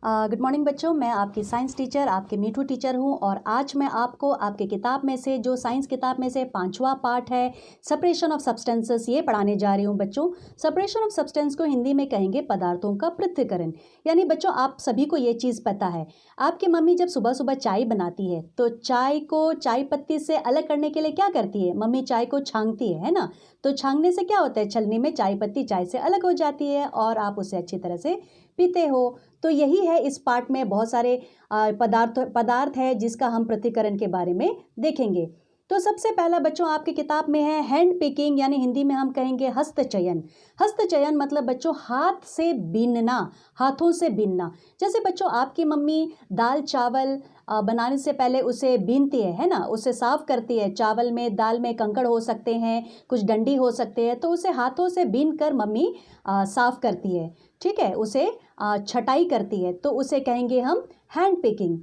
Good morning बच्चों, मैं आपकी साइंस टीचर, आपके मीठू टीचर हूं। और आज मैं आपको आपके किताब में से जो साइंस किताब में से 5वां पार्ट है सेपरेशन ऑफ सब्सटेंसेस, ये पढ़ाने जा रही हूं बच्चों। सेपरेशन ऑफ सब्सटेंस को हिंदी में कहेंगे पदार्थों का पृथक्करण। यानी बच्चों, आप सभी को ये चीज़ पता है, आपकी मम्मी जब सुबह सुबह चाय बनाती है तो चाय को चाय पत्ती से अलग करने के लिए क्या करती है? मम्मी चाय को छानती है ना। तो छानने से क्या होता है? छलनी में चाय पत्ती चाय से अलग हो जाती है और आप उसे अच्छी तरह से पीते हो। तो यही है, इस पार्ट में बहुत सारे पदार्थ है जिसका हम पृथक्करण के बारे में देखेंगे। तो सबसे पहला बच्चों आपकी किताब में है हैंड पिकिंग, यानी हिंदी में हम कहेंगे हस्तचयन। हस्तचयन मतलब बच्चों हाथ से बीनना, हाथों से बीनना। जैसे बच्चों आपकी मम्मी दाल चावल बनाने से पहले उसे बीनती है ना, उसे साफ करती है। चावल में दाल में कंकड़ हो सकते हैं, कुछ डंडी हो सकते हैं, तो उसे हाथों से बीन कर मम्मी साफ करती है। ठीक है, उसे छटाई करती है, तो उसे कहेंगे हम हैंड पिकिंग।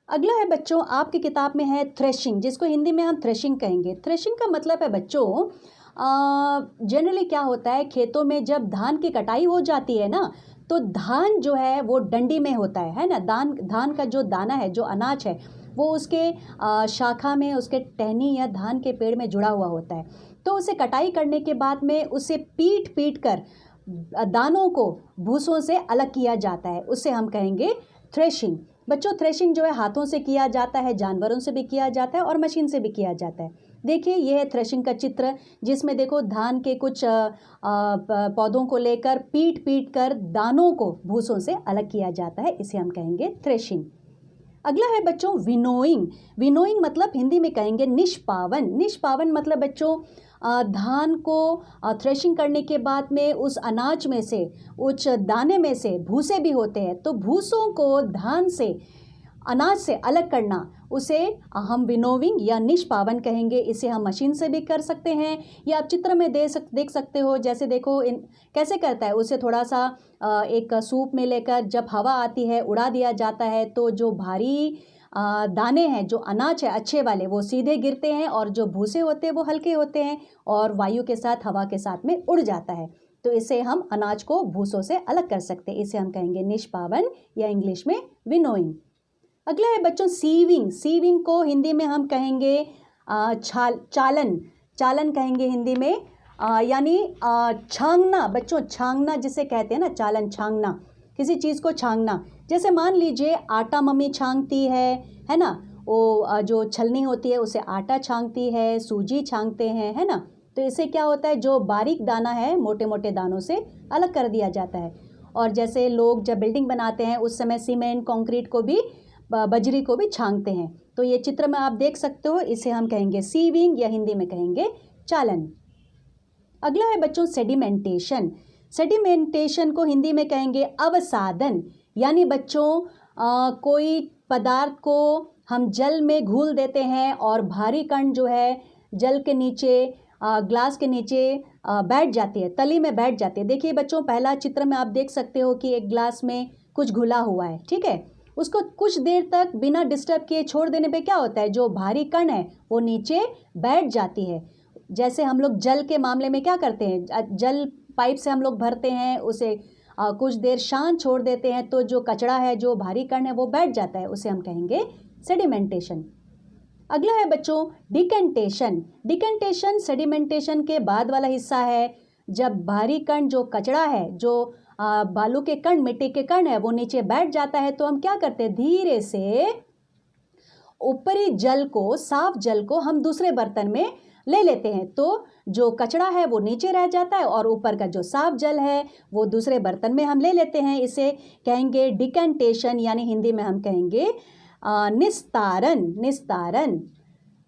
अगला है बच्चों आपकी किताब में है थ्रेशिंग, जिसको हिंदी में हम थ्रेशिंग कहेंगे। थ्रेशिंग का मतलब है बच्चों, जनरली क्या होता है, खेतों में जब धान की कटाई हो जाती है ना, तो धान जो है वो डंडी में होता है ना। धान का जो दाना है, जो अनाज है, वो उसके शाखा में, उसके टहनी या धान के पेड़ में जुड़ा हुआ होता है। तो उसे कटाई करने के बाद में उसे पीट पीट कर दानों को भूसों से अलग किया जाता है, उसे हम कहेंगे थ्रेशिंग। बच्चों थ्रेशिंग जो है हाथों से किया जाता है, जानवरों से भी किया जाता है और मशीन से भी किया जाता है। देखिए ये है थ्रेशिंग का चित्र, जिसमें देखो धान के कुछ पौधों को लेकर पीट पीट कर दानों को भूसों से अलग किया जाता है, इसे हम कहेंगे थ्रेशिंग। अगला है बच्चों विनोइंग। विनोइंग मतलब हिंदी में कहेंगे निष्पावन। निष्पावन मतलब बच्चों धान को थ्रेशिंग करने के बाद में उस अनाज में से, उस दाने में से भूसे भी होते हैं, तो भूसों को धान से, अनाज से अलग करना, उसे हम विनोविंग या निष्पावन कहेंगे। इसे हम मशीन से भी कर सकते हैं, या आप चित्र में देख सकते हो। जैसे देखो कैसे करता है, उसे थोड़ा सा एक सूप में लेकर जब हवा आती है उड़ा दिया जाता है, तो जो भारी दाने हैं, जो अनाज है अच्छे वाले, वो सीधे गिरते हैं, और जो भूसे होते हैं वो हल्के होते हैं और वायु के साथ, हवा के साथ में उड़ जाता है। तो इसे हम अनाज को भूसों से अलग कर सकते हैं, इसे हम कहेंगे निष्पावन या इंग्लिश में विनोइंग। अगला है बच्चों सीविंग। सीविंग को हिंदी में हम कहेंगे चालन। चालन कहेंगे हिंदी में, यानी छांगना। बच्चों छांगना जिसे कहते हैं ना, चालन, छांगना, किसी चीज़ को छांगना। जैसे मान लीजिए आटा मम्मी छांगती है ना, वो जो छलनी होती है उसे आटा छांगती है, सूजी छांगते हैं, है ना। तो इससे क्या होता है, जो बारीक दाना है मोटे मोटे दानों से अलग कर दिया जाता है। और जैसे लोग जब बिल्डिंग बनाते हैं उस समय सीमेंट, कंक्रीट को भी, बजरी को भी छांगते हैं। तो ये चित्र में आप देख सकते हो, इसे हम कहेंगे सीविंग या हिंदी में कहेंगे चालन। अगला है बच्चों सेडिमेंटेशन। सेडिमेंटेशन को हिंदी में कहेंगे अवसादन। यानी बच्चों कोई पदार्थ को हम जल में घोल देते हैं और भारी कण जो है जल के नीचे, ग्लास के नीचे बैठ जाती है, तली में बैठ जाती है। देखिए बच्चों पहला चित्र में आप देख सकते हो कि एक ग्लास में कुछ घुला हुआ है, ठीक है। उसको कुछ देर तक बिना डिस्टर्ब किए छोड़ देने पे क्या होता है, जो भारी कण है वो नीचे बैठ जाती है। जैसे हम लोग जल के मामले में क्या करते हैं, जल पाइप से हम लोग भरते हैं, उसे कुछ देर शांत छोड़ देते हैं, तो जो कचरा है, जो भारी कण है, वो बैठ जाता है, उसे हम कहेंगे सेडिमेंटेशन। अगला है बच्चों डिकेंटेशन। डिकेंटेशन सेडिमेंटेशन के बाद वाला हिस्सा है। जब भारी कण, जो कचरा है, जो बालू के कण, मिट्टी के कण है, वो नीचे बैठ जाता है, तो हम क्या करते हैं, धीरे से ऊपरी जल को, साफ जल को हम दूसरे बर्तन में ले लेते हैं। तो जो कचरा है वो नीचे रह जाता है और ऊपर का जो साफ जल है वो दूसरे बर्तन में हम ले लेते हैं। इसे कहेंगे डिकेंटेशन, यानी हिंदी में हम कहेंगे निस्तारण। निस्तारण।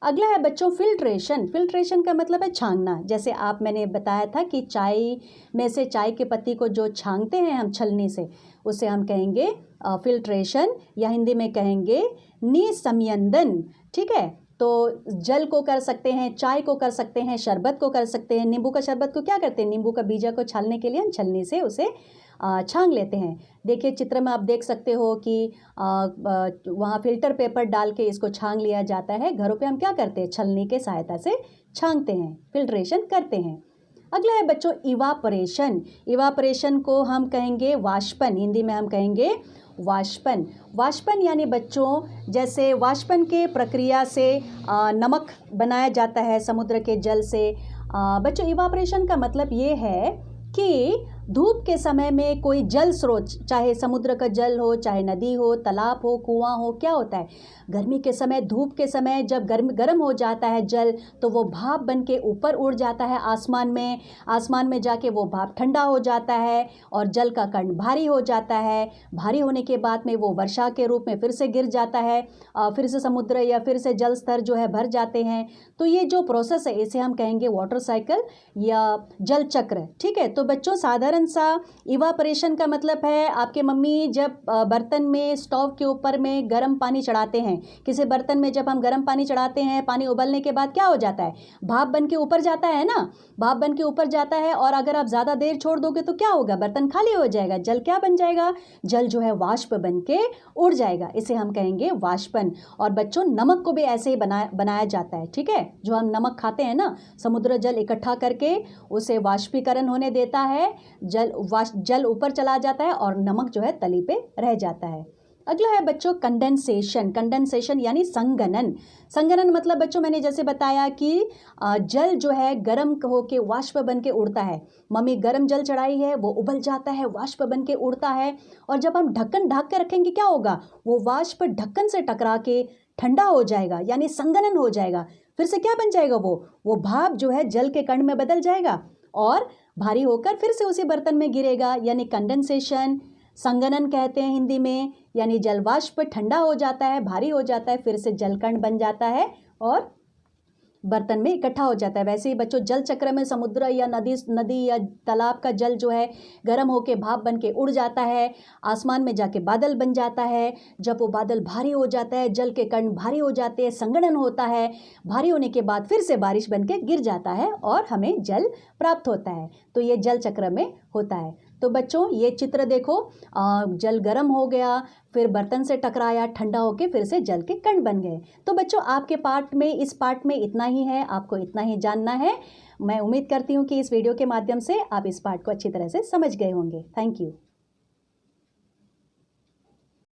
अगला है बच्चों फिल्ट्रेशन। फिल्ट्रेशन का मतलब है छानना। जैसे मैंने बताया था कि चाय में से चाय के पत्ती को जो छानते हैं हम छलनी से, उसे हम कहेंगे फिल्ट्रेशन या हिंदी में कहेंगे निसंयंदन। ठीक है, तो जल को कर सकते हैं, चाय को कर सकते हैं, शरबत को कर सकते हैं। नींबू का शरबत को क्या करते हैं, नींबू का बीजा को छानने के लिए हम छलनी से उसे छान लेते हैं। देखिए चित्र में आप देख सकते हो कि वहाँ फिल्टर पेपर डाल के इसको छान लिया जाता है। घरों पे हम क्या करते हैं, छलनी के सहायता से छानते हैं, फिल्ट्रेशन करते हैं। अगला है बच्चों इवापोरेशन। इवापोरेशन को हम कहेंगे वाष्पन, हिंदी में हम कहेंगे वाष्पन। वाष्पन यानी बच्चों जैसे वाष्पन के प्रक्रिया से नमक बनाया जाता है समुद्र के जल से। बच्चों इवापोरेशन का मतलब ये है कि धूप के समय में कोई जल स्रोत, चाहे समुद्र का जल हो, चाहे नदी हो, तालाब हो, कुआं हो, क्या होता है गर्मी के समय, धूप के समय जब गर्म हो जाता है जल, तो वो भाप बन के ऊपर उड़ जाता है आसमान में। आसमान में जाके वो भाप ठंडा हो जाता है और जल का कण भारी हो जाता है। भारी होने के बाद में वो वर्षा के रूप में फिर से गिर जाता है, फिर से समुद्र या फिर से जल स्तर जो है भर जाते हैं। तो ये जो प्रोसेस है इसे हम कहेंगे वाटर साइकिल या जल चक्र। ठीक है, तो बच्चों साधारण सा इवापोरेशन का मतलब है आपके मम्मी जब बर्तन में स्टोव के ऊपर में गर्म पानी चढ़ाते हैं, किसी बर्तन में जब हम गर्म पानी चढ़ाते हैं, पानी उबलने के बाद क्या हो जाता है, भाप बन के ऊपर जाता है ना, भाप बन के ऊपर जाता है। और अगर आप ज़्यादा देर छोड़ दोगे तो क्या होगा, बर्तन खाली हो जाएगा, जल क्या बन जाएगा, जल जो है वाष्प बन के उड़ जाएगा, इसे हम कहेंगे वाष्पन। और बच्चों नमक को भी ऐसे ही बनाया जाता है। ठीक है, जो हम नमक खाते हैं ना, समुद्र जल इकट्ठा करके उसे वाष्पीकरण होने देता है, जल ऊपर चला जाता है और नमक जो है तली पे रह जाता है। अगला है बच्चों कंडेंसेशन। कंडेंसेशन यानी संघनन। संघनन मतलब बच्चों मैंने जैसे बताया कि जल जो है गर्म होके वाष्प बन के उड़ता है। मम्मी गर्म जल चढ़ाई है, वो उबल जाता है, वाष्प बन के उड़ता है। और जब हम ढक्कन ढक के रखेंगे क्या होगा, वो वाष्प ढक्कन से टकरा के ठंडा हो जाएगा, यानी संघनन हो जाएगा। फिर से क्या बन जाएगा, वो भाप जो है जल के कण में बदल जाएगा और भारी होकर फिर से उसी बर्तन में गिरेगा, यानी कंडेंसेशन। संघनन कहते हैं हिंदी में, यानी जल वाष्प ठंडा हो जाता है, भारी हो जाता है, फिर से जलकण बन जाता है और बर्तन में इकट्ठा हो जाता है। वैसे ही बच्चों जल चक्र में समुद्र या नदी या तालाब का जल जो है गर्म होके भाप बन के उड़ जाता है, आसमान में जाके बादल बन जाता है। जब वो बादल भारी हो जाता है, जल के कण भारी हो जाते हैं, संघनन होता है, भारी होने के बाद फिर से बारिश बन के गिर जाता है और हमें जल प्राप्त होता है। तो ये जल चक्र में होता है। तो बच्चों ये चित्र देखो, जल गर्म हो गया, फिर बर्तन से टकराया, ठंडा होके फिर से जल के कण बन गए। तो बच्चों आपके इस पार्ट में इतना ही है, आपको इतना ही जानना है। मैं उम्मीद करती हूँ कि इस वीडियो के माध्यम से आप इस पार्ट को अच्छी तरह से समझ गए होंगे। Thank you.